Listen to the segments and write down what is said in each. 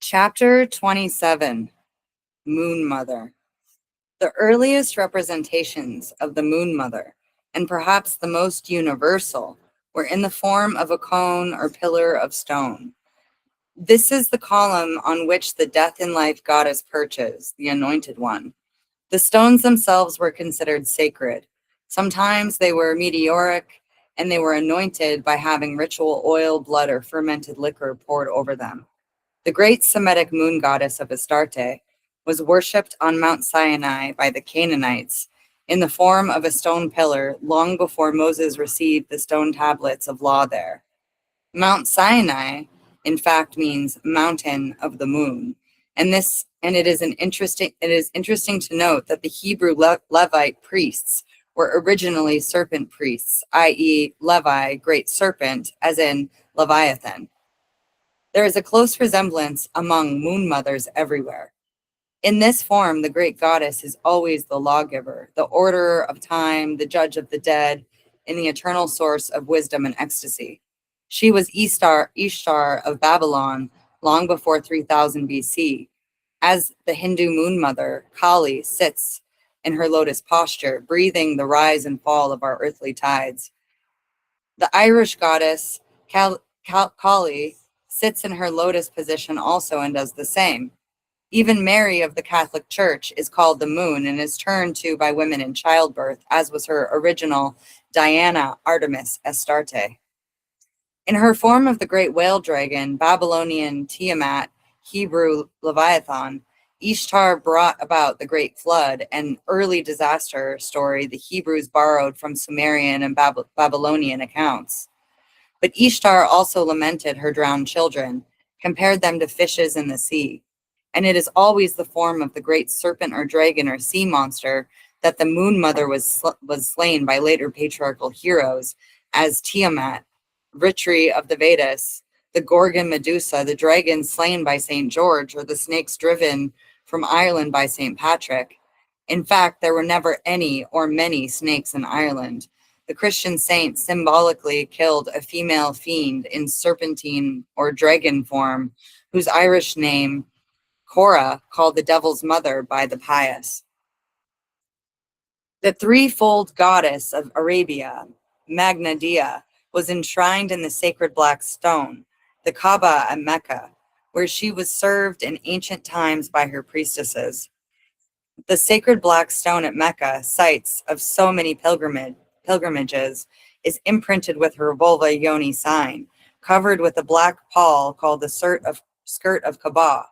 Chapter 27, Moon Mother. The earliest representations of the Moon Mother, and perhaps the most universal, were in the form of a cone or pillar of stone. This is the column on which the death in life goddess perches, the anointed one. The stones themselves were considered sacred. Sometimes they were meteoric, and they were anointed by having ritual oil, blood, or fermented liquor poured over them. The great Semitic moon goddess of Astarte was worshipped on Mount Sinai by the Canaanites in the form of a stone pillar long before Moses received the stone tablets of law there. Mount Sinai, in fact, means mountain of the moon, and it is interesting to note that the Hebrew Levite priests were originally serpent priests, i.e., Levi, great serpent, as in Leviathan. There is a close resemblance among moon mothers everywhere. In this form, the great goddess is always the lawgiver, the orderer of time, the judge of the dead, and the eternal source of wisdom and ecstasy. She was Ishtar of Babylon long before 3000 BC. As the Hindu moon mother, Kali sits in her lotus posture, breathing the rise and fall of our earthly tides. The Irish goddess, Kali, sits in her lotus position also and does the same. Even Mary of the Catholic Church is called the moon and is turned to by women in childbirth, as was her original Diana Artemis Astarte. In her form of the great whale dragon, Babylonian Tiamat, Hebrew Leviathan, Ishtar brought about the great flood, an early disaster story the Hebrews borrowed from Sumerian and Babylonian accounts. But Ishtar also lamented her drowned children, compared them to fishes in the sea. And it is always the form of the great serpent or dragon or sea monster that the moon mother was slain by later patriarchal heroes as Tiamat, Vitri of the Vedas, the Gorgon Medusa, the dragon slain by St. George, or the snakes driven from Ireland by St. Patrick. In fact, there were never any or many snakes in Ireland. The Christian saint symbolically killed a female fiend in serpentine or dragon form, whose Irish name, Cora, called the devil's mother by the pious. The threefold goddess of Arabia, Magna Dia, was enshrined in the sacred black stone, the Kaaba at Mecca, where she was served in ancient times by her priestesses. The sacred black stone at Mecca, sites of so many pilgrimages, is imprinted with her vulva yoni sign, covered with a black pall called the skirt of Kaaba.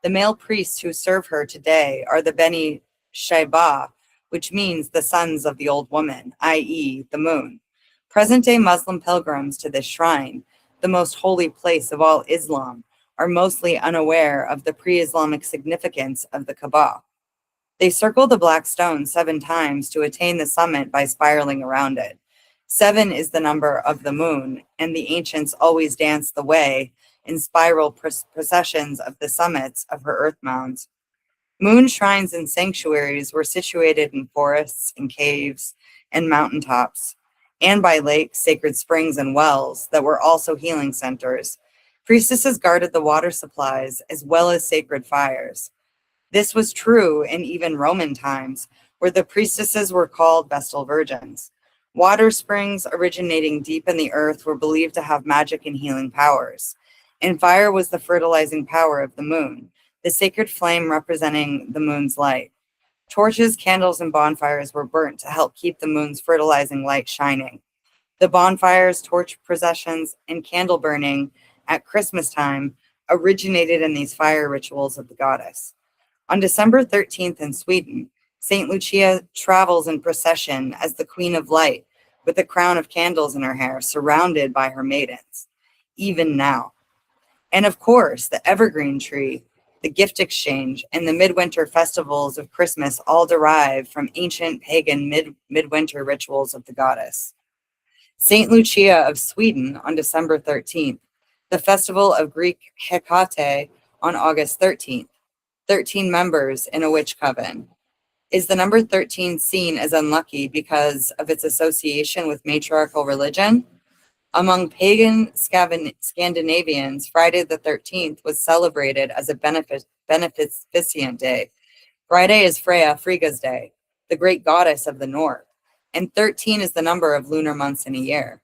The male priests who serve her today are the Beni Shaiba, which means the sons of the old woman, i.e., the moon. Present-day Muslim pilgrims to this shrine, the most holy place of all Islam, are mostly unaware of the pre-Islamic significance of the Kaaba. They circle the black stone 7 times to attain the summit by spiraling around it. 7 is the number of the moon, and the ancients always danced the way in spiral processions of the summits of her earth mounds. Moon shrines and sanctuaries were situated in forests and caves and mountaintops, and by lakes, sacred springs, and wells that were also healing centers. Priestesses guarded the water supplies as well as sacred fires. This was true in even Roman times, where the priestesses were called Vestal Virgins. Water springs originating deep in the earth were believed to have magic and healing powers. And fire was the fertilizing power of the moon, the sacred flame representing the moon's light. Torches, candles, and bonfires were burnt to help keep the moon's fertilizing light shining. The bonfires, torch processions, and candle burning at Christmas time originated in these fire rituals of the goddess. On December 13th in Sweden, St. Lucia travels in procession as the Queen of Light, with a crown of candles in her hair, surrounded by her maidens, even now. And of course, the evergreen tree, the gift exchange, and the midwinter festivals of Christmas all derive from ancient pagan midwinter rituals of the goddess. St. Lucia of Sweden on December 13th, the festival of Greek Hecate on August 13th, 13 members in a witch coven. Is the number 13 seen as unlucky because of its association with matriarchal religion? Among pagan Scandinavians, Friday the 13th was celebrated as a beneficent day. Friday is Freya Frigga's day, the great goddess of the north, and 13 is the number of lunar months in a year.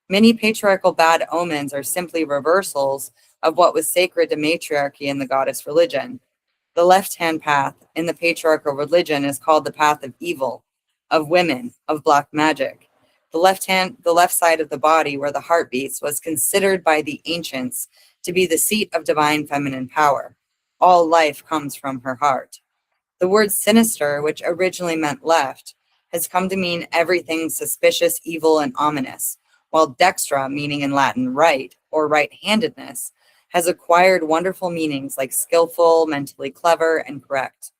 Many patriarchal bad omens are simply reversals of what was sacred to matriarchy in the goddess religion. The left-hand path in the patriarchal religion is called the path of evil, of women, of black magic. The left side of the body where the heart beats was considered by the ancients to be the seat of divine feminine power. All life comes from her heart. The word sinister, which originally meant left, has come to mean everything suspicious, evil, and ominous, while dextra, meaning in Latin right or right-handedness, has acquired wonderful meanings like skillful, mentally clever, and correct.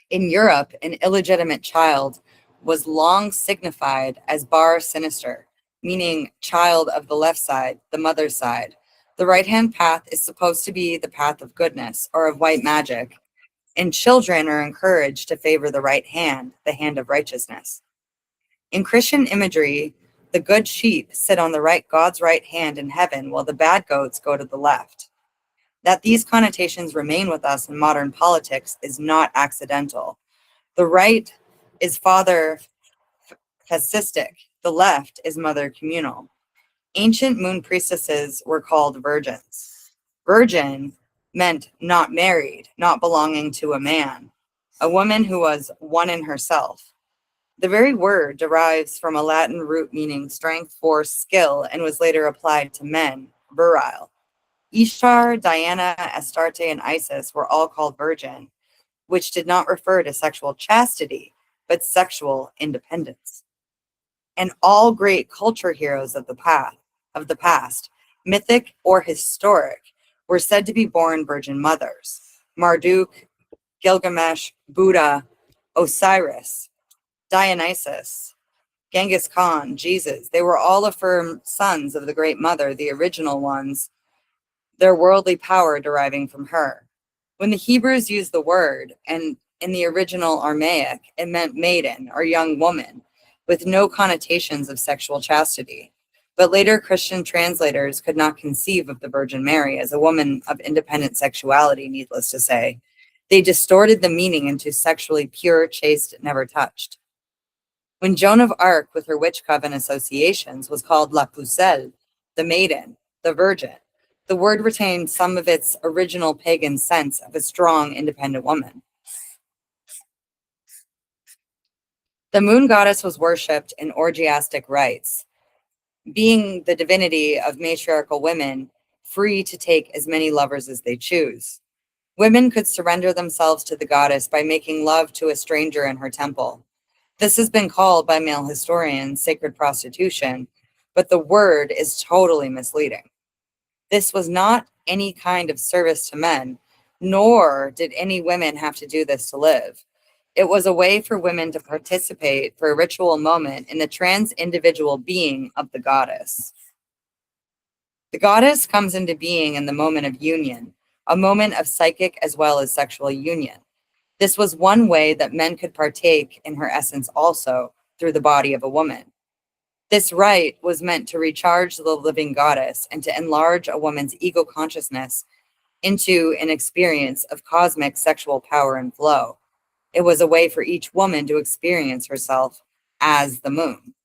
In Europe, an illegitimate child was long signified as bar sinister, meaning child of the left side, the mother's side. The right-hand path is supposed to be the path of goodness or of white magic, and children are encouraged to favor the right hand, the hand of righteousness. In Christian imagery, the good sheep sit on the right God's right hand in heaven, while the bad goats go to the left. That these connotations remain with us in modern politics is not accidental. The right is father fascistic, the left is mother communal. Ancient moon priestesses were called virgins. Virgin meant not married, not belonging to a man, a woman who was one in herself. The very word derives from a Latin root meaning strength, force, skill, and was later applied to men, virile. Ishtar, Diana, Astarte, and Isis were all called virgin, which did not refer to sexual chastity, but sexual independence. And all great culture heroes of the past, mythic or historic, were said to be born virgin mothers. Marduk, Gilgamesh, Buddha, Osiris, Dionysus, Genghis Khan, Jesus, they were all affirmed sons of the Great Mother, the original ones, their worldly power deriving from her. When the Hebrews used the word, and in the original Aramaic, it meant maiden or young woman, with no connotations of sexual chastity. But later Christian translators could not conceive of the Virgin Mary as a woman of independent sexuality, needless to say. They distorted the meaning into sexually pure, chaste, never touched. When Joan of Arc, with her witch coven associations, was called La Pucelle, the maiden, the virgin, the word retained some of its original pagan sense of a strong, independent woman. The moon goddess was worshipped in orgiastic rites, being the divinity of matriarchal women, free to take as many lovers as they choose. Women could surrender themselves to the goddess by making love to a stranger in her temple. This has been called by male historians sacred prostitution, but the word is totally misleading. This was not any kind of service to men, nor did any women have to do this to live. It was a way for women to participate for a ritual moment in the trans individual being of the goddess. The goddess comes into being in the moment of union, a moment of psychic as well as sexual union. This was one way that men could partake in her essence also through the body of a woman. This rite was meant to recharge the living goddess and to enlarge a woman's ego consciousness into an experience of cosmic sexual power and flow. It was a way for each woman to experience herself as the moon.